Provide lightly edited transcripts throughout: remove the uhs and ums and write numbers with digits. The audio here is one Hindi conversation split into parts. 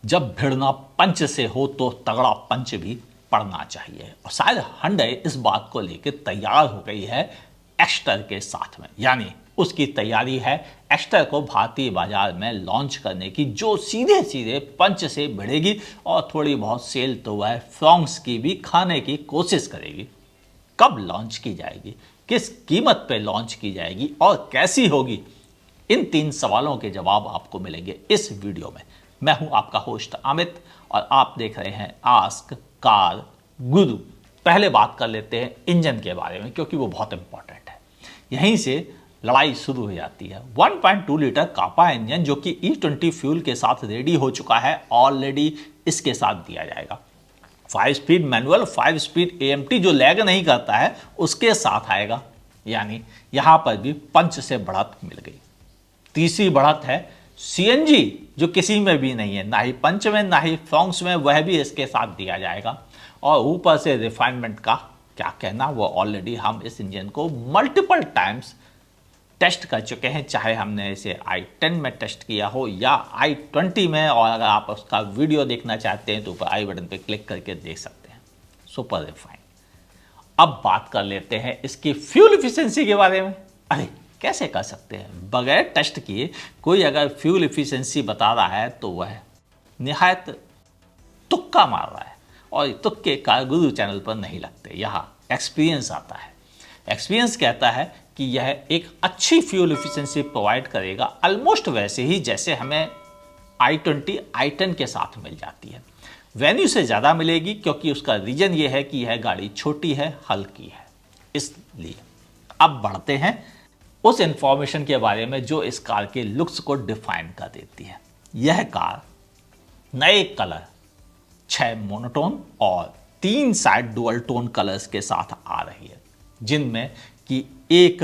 जब भिड़ना पंच से हो तो तगड़ा पंच भी पड़ना चाहिए। और शायद hyundai इस बात को लेकर तैयार हो गई है एक्स्टर के साथ में, यानी उसकी तैयारी है एक्स्टर को भारतीय बाजार में लॉन्च करने की, जो सीधे सीधे पंच से भिड़ेगी और थोड़ी बहुत सेल तो वह फ्रॉन्क्स की भी खाने की कोशिश करेगी। कब लॉन्च की जाएगी, किस कीमत पे लॉन्च की जाएगी और कैसी होगी, इन 3 सवालों के जवाब आपको मिलेंगे इस वीडियो में। मैं हूं आपका होस्ट अमित और आप देख रहे हैं आस्क कार गुरु। पहले बात कर लेते हैं इंजन के बारे में, क्योंकि वो बहुत इंपॉर्टेंट है। यहीं से लड़ाई शुरू हो जाती है। 1.2 लीटर कापा इंजन जो कि E20 फ्यूल के साथ रेडी हो चुका है, ऑलरेडी इसके साथ दिया जाएगा। 5 स्पीड मैनुअल, 5 स्पीड AMT जो लैग नहीं करता है उसके साथ आएगा, यानी यहां पर भी पंच से बढ़त मिल गई। तीसरी बढ़त है CNG जो किसी में भी नहीं है, ना ही पंच में ना ही फ्रॉन्क्स में, वह भी इसके साथ दिया जाएगा। और ऊपर से रिफाइनमेंट का क्या कहना, वो ऑलरेडी हम इस इंजन को मल्टीपल टाइम्स टेस्ट कर चुके हैं, चाहे हमने इसे i10 में टेस्ट किया हो या i20 में। और अगर आप उसका वीडियो देखना चाहते हैं तो ऊपर आई बटन पर क्लिक करके देख सकते हैं। Super refine. अब बात कर लेते हैं इसकी फ्यूल एफिशिएंसी के बारे में। अरे कैसे कर सकते हैं, बगैर टेस्ट किए कोई अगर फ्यूल एफिशिएंसी बता रहा है तो वह निहायत तुक्का मार रहा है, और तुक्के कार गुरु चैनल पर नहीं लगते। यहाँ एक्सपीरियंस आता है। एक्सपीरियंस कहता है कि यह एक अच्छी फ्यूल एफिशिएंसी प्रोवाइड करेगा, ऑलमोस्ट वैसे ही जैसे हमें i20 i10 के साथ मिल जाती है। वैल्यू से ज़्यादा मिलेगी, क्योंकि उसका रीजन ये है कि यह गाड़ी छोटी है, हल्की है, इसलिए। अब बढ़ते हैं उस इंफॉर्मेशन के बारे में जो इस कार के लुक्स को डिफाइन कर देती है। यह कार नए कलर 6 मोनोटोन और 3 साइड डुअल टोन कलर्स के साथ आ रही है, जिनमें कि एक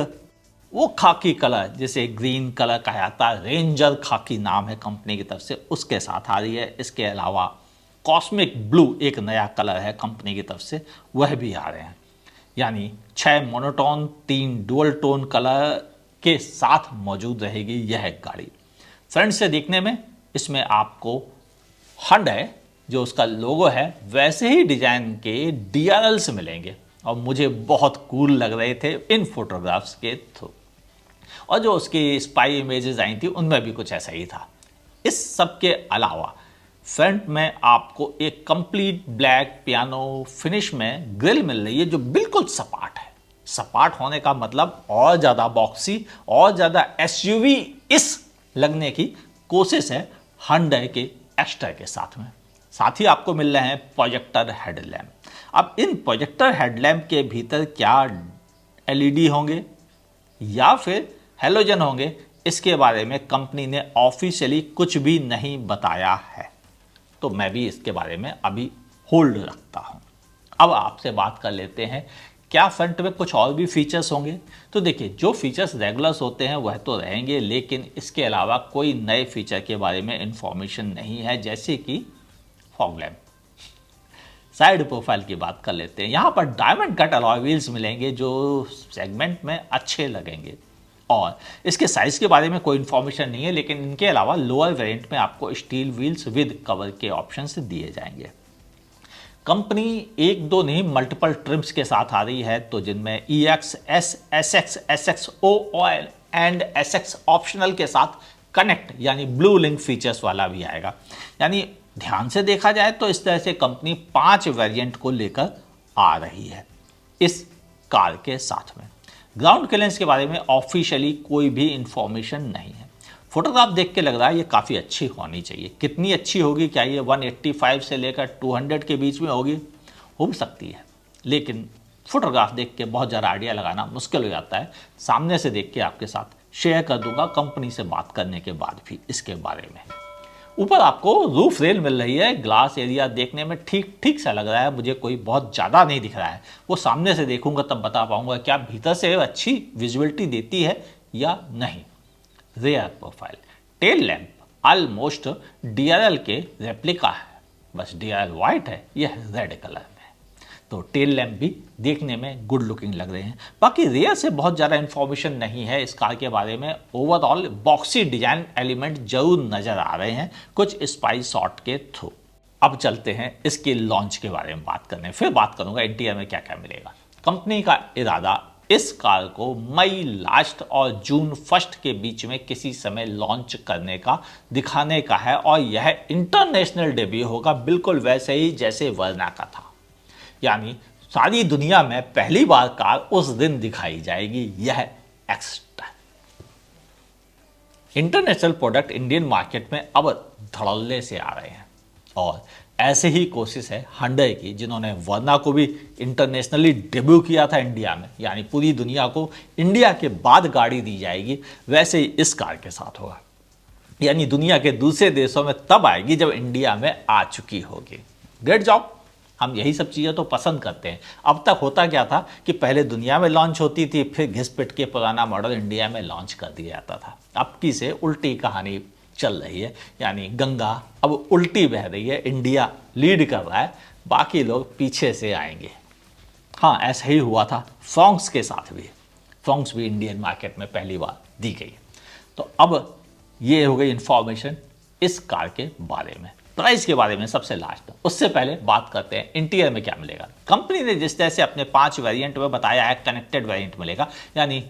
वो खाकी कलर जिसे ग्रीन कलर कहा जाता है, रेंजर खाकी नाम है कंपनी की तरफ से, उसके साथ आ रही है। इसके अलावा कॉस्मिक ब्लू एक नया कलर है कंपनी की तरफ से, वह भी आ रहे हैं। यानी 6 मोनोटोन 3 डुअल टोन कलर के साथ मौजूद रहेगी यह गाड़ी। फ्रंट से देखने में इसमें आपको hyundai जो उसका लोगो है वैसे ही डिजाइन के DRLs मिलेंगे, और मुझे बहुत कूल लग रहे थे इन फोटोग्राफ्स के थ्रू। और जो उसकी स्पाई इमेजेस आई थी उनमें भी कुछ ऐसा ही था। इस सब के अलावा फ्रंट में आपको एक कंप्लीट ब्लैक पियानो फिनिश में ग्रिल मिल रही है, जो बिल्कुल सपाट है। सपाट होने का मतलब और ज़्यादा बॉक्सी और ज़्यादा SUV इस लगने की कोशिश है hyundai के एक्स्टर के साथ में। साथ ही आपको मिल रहे हैं प्रोजेक्टर हेडलैम्प। अब इन प्रोजेक्टर हेडलैम्प के भीतर क्या LED होंगे या फिर हेलोजन होंगे, इसके बारे में कंपनी ने ऑफिशियली कुछ भी नहीं बताया है, तो मैं भी इसके बारे में अभी होल्ड रखता हूं। अब आपसे बात कर लेते हैं क्या फ्रंट में कुछ और भी फीचर्स होंगे। तो देखिए, जो फीचर्स रेगुलर्स होते हैं वह तो रहेंगे, लेकिन इसके अलावा कोई नए फीचर के बारे में इंफॉर्मेशन नहीं है, जैसे कि फॉग लैम्प। साइड प्रोफाइल की बात कर लेते हैं। यहाँ पर डायमंड कट अलॉय व्हील्स मिलेंगे जो सेगमेंट में अच्छे लगेंगे, और इसके साइज के बारे में कोई इंफॉर्मेशन नहीं है, लेकिन इनके अलावा लोअर वेरिएंट में आपको स्टील व्हील्स विद कवर के ऑप्शंस दिए जाएंगे। कंपनी 1-2 नहीं मल्टीपल ट्रिम्स के साथ आ रही है, तो जिनमें EX, S, SX, SXO and SX optional के साथ कनेक्ट यानी ब्लू लिंक फीचर्स वाला भी आएगा। यानी ध्यान से देखा जाए तो इस तरह से कंपनी 5 वेरिएंट को लेकर आ रही है इस कार के साथ में। ग्राउंड क्लियरेंस के बारे में ऑफिशियली कोई भी इंफॉर्मेशन नहीं है। फोटोग्राफ देख के लग रहा है ये काफ़ी अच्छी होनी चाहिए। कितनी अच्छी होगी, क्या ये 185 से लेकर 200 के बीच में होगी, हो भी सकती है, लेकिन फोटोग्राफ देख के बहुत ज़्यादा आइडिया लगाना मुश्किल हो जाता है। सामने से देख के आपके साथ शेयर कर दूंगा कंपनी से बात करने के बाद भी इसके बारे में। ऊपर आपको रूफ रेल मिल रही है। ग्लास एरिया देखने में ठीक ठीक सा लग रहा है, मुझे कोई बहुत ज़्यादा नहीं दिख रहा है। वो सामने से देखूंगा तब बता पाऊंगा क्या भीतर से अच्छी विजुअलिटी देती है या नहीं। Rare profile tail lamp almost DRL के रेप्लिका है, बस DRL वाइट है, यह रेड कलर में। तो टेल लैम्प भी देखने में गुड लुकिंग लग रहे हैं। बाकी रेयर से बहुत ज़्यादा इंफॉर्मेशन नहीं है इस कार के बारे में। ओवरऑल बॉक्सी डिजाइन एलिमेंट जरूर नज़र आ रहे हैं कुछ स्पाई शॉट के थ्रू। अब चलते हैं इसके लॉन्च के बारे में बात करने, फिर बात करूंगा इंटीरियर में क्या क्या मिलेगा। कंपनी का इरादा इस कार को मई लास्ट और जून फर्स्ट के बीच में किसी समय लॉन्च करने का, दिखाने का है, और यह इंटरनेशनल डेब्यू होगा बिल्कुल वैसे ही जैसे वर्ना का था। यानी सारी दुनिया में पहली बार कार उस दिन दिखाई जाएगी। यह extra international product Indian market में अब धड़ल्ले से आ रहे हैं, और ऐसे ही कोशिश है Hyundai की, जिन्होंने वर्ना को भी इंटरनेशनली डेब्यू किया था इंडिया में, यानी पूरी दुनिया को इंडिया के बाद गाड़ी दी जाएगी, वैसे ही इस कार के साथ होगा। यानी दुनिया के दूसरे देशों में तब आएगी जब इंडिया में आ चुकी होगी। Great job. हम यही सब चीज़ें तो पसंद करते हैं। अब तक होता क्या था कि पहले दुनिया में लॉन्च होती थी, फिर घिस पिट के पुराना मॉडल इंडिया में लॉन्च कर दिया जाता था। अब की से उल्टी कहानी चल रही है, यानी गंगा अब उल्टी बह रही है, इंडिया लीड कर रहा है, बाकी लोग पीछे से आएंगे। हाँ, ऐसा ही हुआ था फ्रॉन्क्स के साथ भी। फ्रॉन्क्स भी इंडियन मार्केट में पहली बार दी गई। तो अब ये हो गई इंफॉर्मेशन इस कार के बारे में। प्राइस के बारे में सबसे लास्ट, उससे पहले बात करते हैं इंटीरियर में क्या मिलेगा। कंपनी ने जिस तरह से अपने 5 वेरिएंट में बताया है, कनेक्टेड वेरिएंट मिलेगा, यानी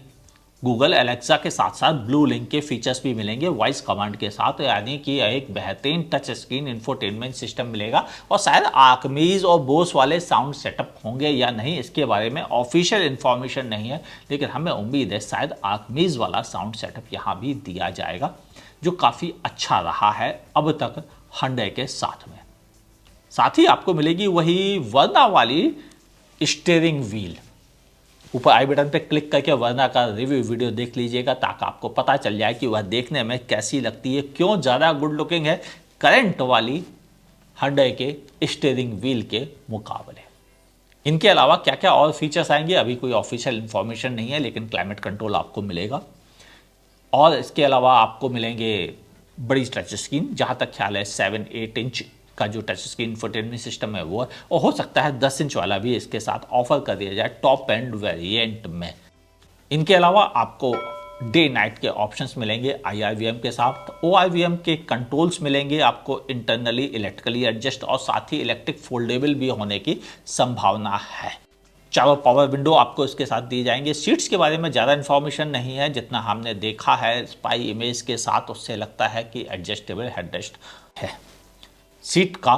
गूगल एलेक्सा के साथ साथ ब्लू लिंक के फीचर्स भी मिलेंगे वॉइस कमांड के साथ, यानी कि एक बेहतरीन टच स्क्रीन इंफोटेनमेंट सिस्टम मिलेगा। और शायद आर्कमीज और बोस वाले साउंड सेटअप होंगे या नहीं, इसके बारे में ऑफिशियल इंफॉर्मेशन नहीं है, लेकिन हमें उम्मीद है शायद आर्कमीज वाला साउंड सेटअप यहाँ भी दिया जाएगा, जो काफ़ी अच्छा रहा है अब तक Hyundai के साथ में। साथ ही आपको मिलेगी वही वर्ना वाली स्टीयरिंग व्हील। ऊपर आई बटन पे क्लिक करके वर्ना का रिव्यू वीडियो देख लीजिएगा, ताकि आपको पता चल जाए कि वह देखने में कैसी लगती है, क्यों ज़्यादा गुड लुकिंग है करंट वाली Hyundai के स्टीयरिंग व्हील के मुकाबले। इनके अलावा क्या क्या और फीचर्स आएंगे अभी कोई ऑफिशियल इंफॉर्मेशन नहीं है, लेकिन क्लाइमेट कंट्रोल आपको मिलेगा, और इसके अलावा आपको मिलेंगे बड़ी टच स्क्रीन, जहाँ तक ख्याल है 7-8 इंच का जो टच स्क्रीन इंफोटेनमेंट सिस्टम है वो है, और हो सकता है 10 इंच वाला भी इसके साथ ऑफर कर दिया जाए टॉप एंड वेरिएंट में। इनके अलावा आपको डे नाइट के ऑप्शंस मिलेंगे IRVM के साथ, ORVM के कंट्रोल्स मिलेंगे आपको इंटरनली इलेक्ट्रिकली एडजस्ट, और साथ ही इलेक्ट्रिक फोल्डेबल भी होने की संभावना है। चारों पावर विंडो आपको इसके साथ दी जाएंगे। सीट्स के बारे में ज़्यादा इन्फॉर्मेशन नहीं है, जितना हमने देखा है स्पाई इमेज के साथ उससे लगता है कि एडजस्टेबल हेडरेस्ट है। सीट का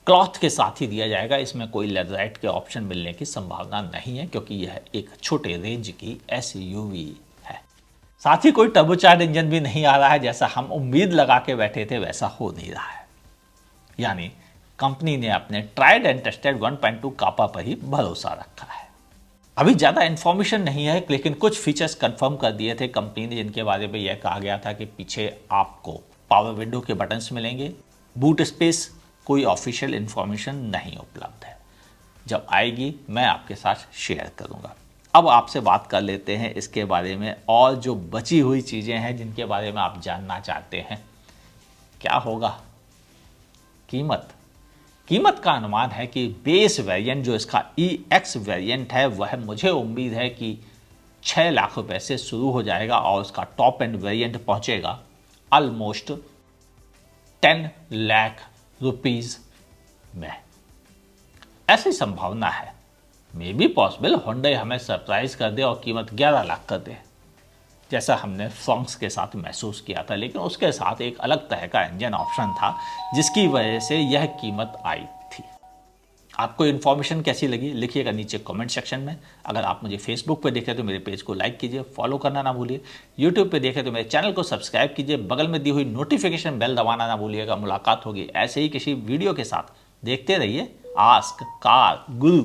क्लॉथ के साथ ही दिया जाएगा, इसमें कोई लेदराइट के ऑप्शन मिलने की संभावना नहीं है, क्योंकि यह एक छोटे रेंज की SUV है। साथ ही कोई टर्बोचार्ज इंजन भी नहीं आ रहा है, जैसा हम उम्मीद लगा के बैठे थे वैसा हो नहीं रहा है। यानी कंपनी ने अपने ट्राइड एंड टेस्टेड 1.2 कापा पर ही भरोसा रखा है। अभी ज़्यादा इन्फॉर्मेशन नहीं है, लेकिन कुछ फीचर्स कंफर्म कर दिए थे कंपनी ने, जिनके बारे में यह कहा गया था कि पीछे आपको पावर विंडो के बटन्स मिलेंगे। बूट स्पेस कोई ऑफिशियल इन्फॉर्मेशन नहीं उपलब्ध है, जब आएगी मैं आपके साथ शेयर करूँगा। अब आपसे बात कर लेते हैं इसके बारे में, और जो बची हुई चीज़ें हैं जिनके बारे में आप जानना चाहते हैं। क्या होगा कीमत का अनुमान है कि बेस वेरिएंट जो इसका EX वेरिएंट है, वह मुझे उम्मीद है कि 6 लाख रुपए से शुरू हो जाएगा, और उसका टॉप एंड वेरिएंट पहुंचेगा ऑलमोस्ट 10 लाख रुपीज में। ऐसी संभावना है, मे बी पॉसिबल Hyundai हमें सरप्राइज कर दे और कीमत 11 लाख कर दे, जैसा हमने फ्रॉन्क्स के साथ महसूस किया था, लेकिन उसके साथ एक अलग तरह का इंजन ऑप्शन था, जिसकी वजह से यह कीमत आई थी। आपको इन्फॉर्मेशन कैसी लगी लिखिएगा नीचे कमेंट सेक्शन में। अगर आप मुझे फेसबुक पे देखें तो मेरे पेज को लाइक कीजिए, फॉलो करना ना भूलिए। यूट्यूब पे देखें तो मेरे चैनल को सब्सक्राइब कीजिए, बगल में दी हुई नोटिफिकेशन बेल दबाना ना भूलिएगा। मुलाकात होगी ऐसे ही किसी वीडियो के साथ। देखते रहिए आस्क कार गुरु।